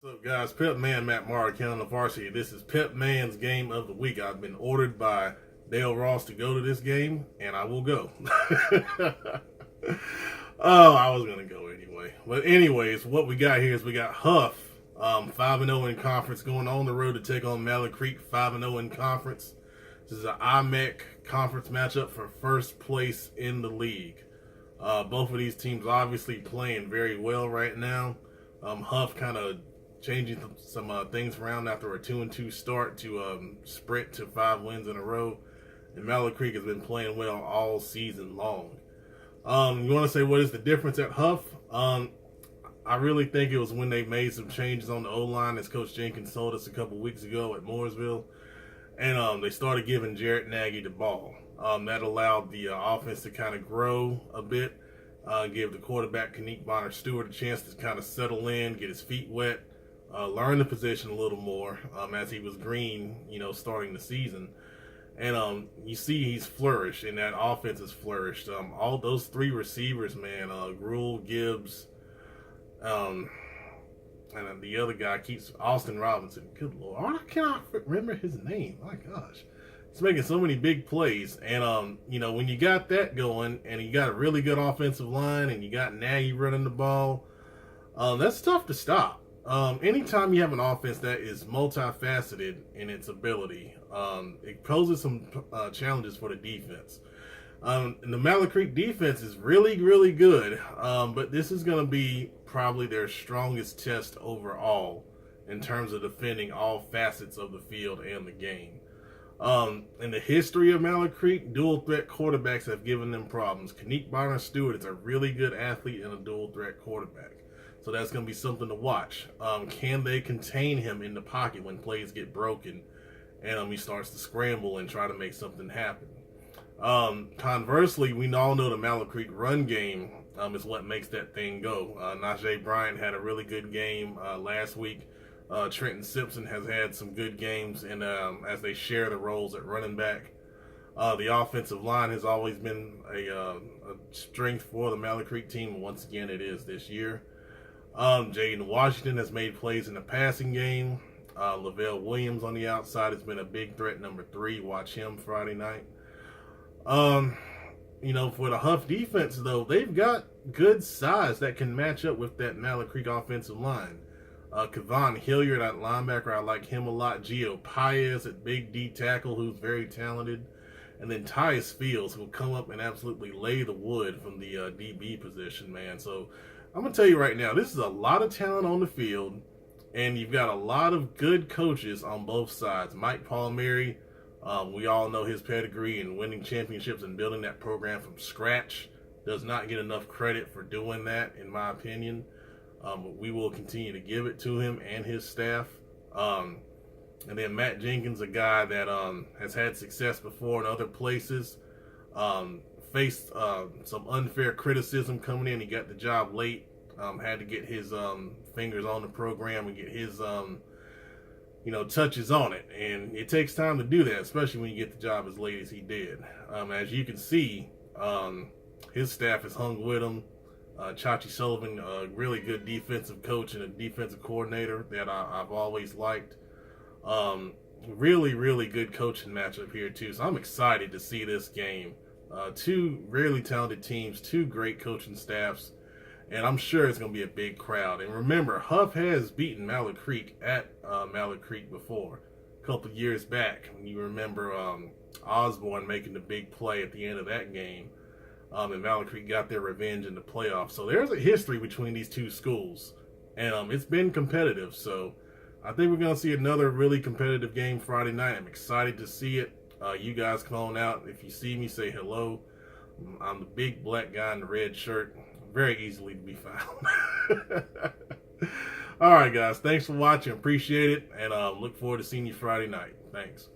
What's up, guys? Pepman, Mallard, County the Varsity. This is Pepman's Game of the Week. I've been ordered by Dale Ross to go to this game, and I will go. Oh, I was going to go anyway. But anyways, what we got here is we got Hough, 5-0 in conference, going on the road to take on Mallard Creek, 5-0 in conference. This is an IMEC conference matchup for first place in the league. Both of these teams obviously playing very well right now. Hough kind of changing some things around after a 2-2 start to sprint to 5 wins in a row. And Mallard Creek has been playing well all season long. You want to say what is the difference at Hough? I really think it was when they made some changes on the O-line, as Coach Jenkins told us a couple weeks ago at Mooresville. And they started giving Jarrett Nagy the ball. That allowed the offense to kind of grow a bit, give the quarterback, Kenique Bonner-Stewart, a chance to kind of settle in, get his feet wet, learn the position a little more as he was green, starting the season. And you see he's flourished, and that offense has flourished. All those 3 receivers, man, Gruel, Gibbs, and the other guy keeps Austin Robinson. Good Lord, I cannot remember his name. My gosh. He's making so many big plays. And, when you got that going and you got a really good offensive line and you got Nagy running the ball, that's tough to stop. Anytime you have an offense that is multifaceted in its ability, it poses some challenges for the defense. And the Mallard Creek defense is really, really good, but this is going to be probably their strongest test overall in terms of defending all facets of the field and the game. In the history of Mallard Creek, dual threat quarterbacks have given them problems. Kenique Bonner-Stewart is a really good athlete and a dual threat quarterback. So that's going to be something to watch. Can they contain him in the pocket when plays get broken and he starts to scramble and try to make something happen? Conversely, we all know the Mallard Creek run game is what makes that thing go. Najee Bryant had a really good game last week. Trenton Simpson has had some good games, and as they share the roles at running back. The offensive line has always been a strength for the Mallard Creek team, and once again it is this year. Jaden Washington has made plays in the passing game. Lavelle Williams on the outside has been a big threat, number 3. Watch him Friday night. For the Hough defense, though, they've got good size that can match up with that Mallard Creek offensive line. Kevon Hilliard at linebacker, I like him a lot. Gio Paez at big D tackle, who's very talented. And then Tyus Fields, who will come up and absolutely lay the wood from the DB position, man. So I'm going to tell you right now, this is a lot of talent on the field, and you've got a lot of good coaches on both sides. Mike Palmieri, we all know his pedigree in winning championships and building that program from scratch. Does not get enough credit for doing that, in my opinion. We will continue to give it to him and his staff. And then Matt Jenkins, a guy that has had success before in other places, faced some unfair criticism coming in. He got the job late, had to get his fingers on the program and get his touches on it. And it takes time to do that, especially when you get the job as late as he did. As you can see, his staff has hung with him. Chachi Sullivan, a really good defensive coach and a defensive coordinator that I've always liked. Really, really good coaching matchup here, too. So I'm excited to see this game. 2 really talented teams, 2 great coaching staffs, and I'm sure it's going to be a big crowd. And remember, Hough has beaten Mallard Creek at Mallard Creek before, a couple of years back. You remember Osborne making the big play at the end of that game. And Mallard Creek got their revenge in the playoffs. So there's a history between these 2 schools. And it's been competitive. So I think we're going to see another really competitive game Friday night. I'm excited to see it. You guys come on out. If you see me, say hello. I'm the big black guy in the red shirt. Very easily to be found. All right, guys. Thanks for watching. Appreciate it. And look forward to seeing you Friday night. Thanks.